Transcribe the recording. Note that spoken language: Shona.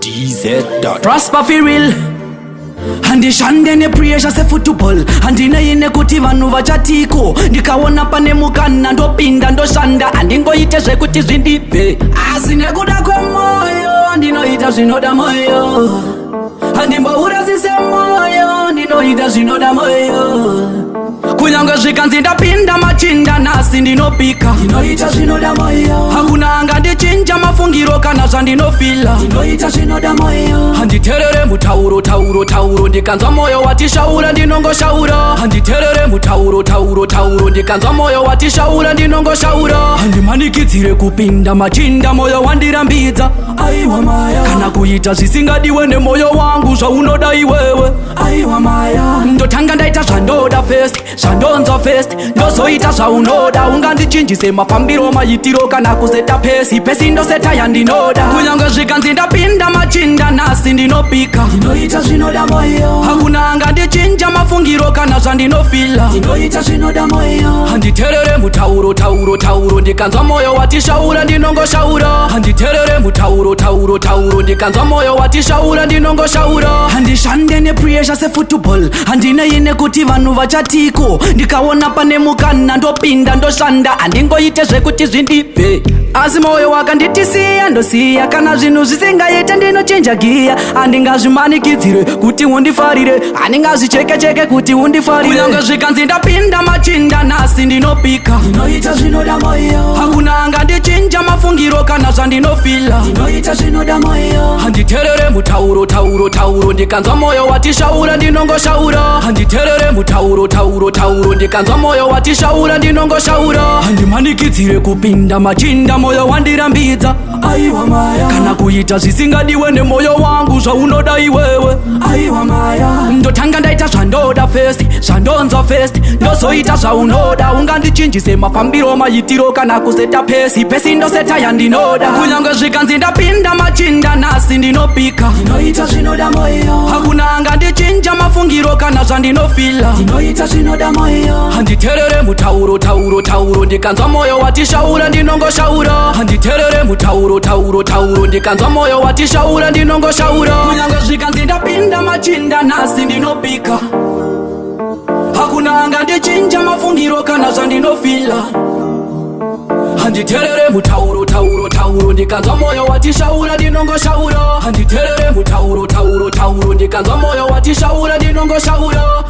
DZ. Prosper for real. Handishande ne pressure se football handine ine kuti vanhu vachatiko ndikaona pane mukana ndopinda ndoshanda handingoite zvekuti zvindibve asi nekuda kwemoyo ndinoita zvinoda moyo handimbourasise moyo ndinoita zvinoda moyo kunyange zvikanzi ndapinda machinda nhasi ndinopika ndinoita zvinoda moyo hakuna angandichinja mafungiro kana zvandinofila ndinoita zvinoda moyo handiterere mutauro tauro tauro ndikanzwa moyo watishaura ndinongoshaura handiterere mutauro tauro tauro ndikanzwa moyo watishaura ndinongoshaura handimanikidzire kupinda machinda moyo wandirambidza aiwa maya kana kuita zvisingadiwe nemoyo wangu zvaunoda iwewe aiwa maya ndotanga ndaita zvandoda first zvandonzwa first ndozoita zvaunoda ungandichinjise mafambiro maitiro kana kuseta pesi ndoseta yandinoda kunyange zvikanzi ndapinda machinda nhasi ndinopika ndinoita zvinoda moyo hakuna angandichinja mafungiro kana zvandinofila ndinoita zvinoda moyo handiterere mutauro tauro tauro ndikanzwa moyo watishaura ndinongoshaura handiterere mutauro tauro tauro ndikanzwa moyo watishaura ndinongoshaura handishande nepressure sefootball handineine kuti vanhu vachatiko ndikaona pane mukana ndopinda ndoshanda handingoite zvekuti zvindibve asi moyo wakanditisiya ndosiya kana zvinhu zvisingaite ndinochinja giya handingazvimanikidzire kuti undifarire handingazvichekecheke kuti undifarire kunyange zvikanzi ndapinda machinda nhasi ndinopika ndinoita zvinoda moyo hakuna angandichinja mafungiro kana zvandinofila ndinoita zvinoda moyo handiterere mutauro tauro tauro ndikanzwa moyo watishaura ndinongoshaura handiterere mutauro tauro tauro ndikanzwa moyo watishaura ndinongoshaura handimanikidzire kupinda machinda moyo wandirambidza aiwa maya kana kuita zvisingadiwe nemoyo wangu zvaunoda iwewe aiwa maya ndotanga ndaita zvandoda first zvandonzwa first ndozoita zvaunoda ungandichinjise mafambiro maitiro kana kuseta pesi ndoseta yandinoda kunyange zvikanzi ndapinda machinda nhasi ndinopika ndinoita zvinoda moyo hakuna angandichinja mafungiro kana zvandinofila ndinoita zvinoda moyo handiterere mutauro tauro tauro ndikanzwa moyo watishaura ndinongoshaura handiterere mutauro tauro tauro ndikanzwa moyo watishaura ndinongoshaura kunyange zvikanzi ndapinda machinda nhasi ndinopika hakuna angandichinja mafungiro kana zvandinofila handiterere mutauro tauro tauro ndikanzwa moyo watishaura ndinongoshaura handiterere mutauro tauro tauro ndikanzwa moyo watishaura ndinongoshaura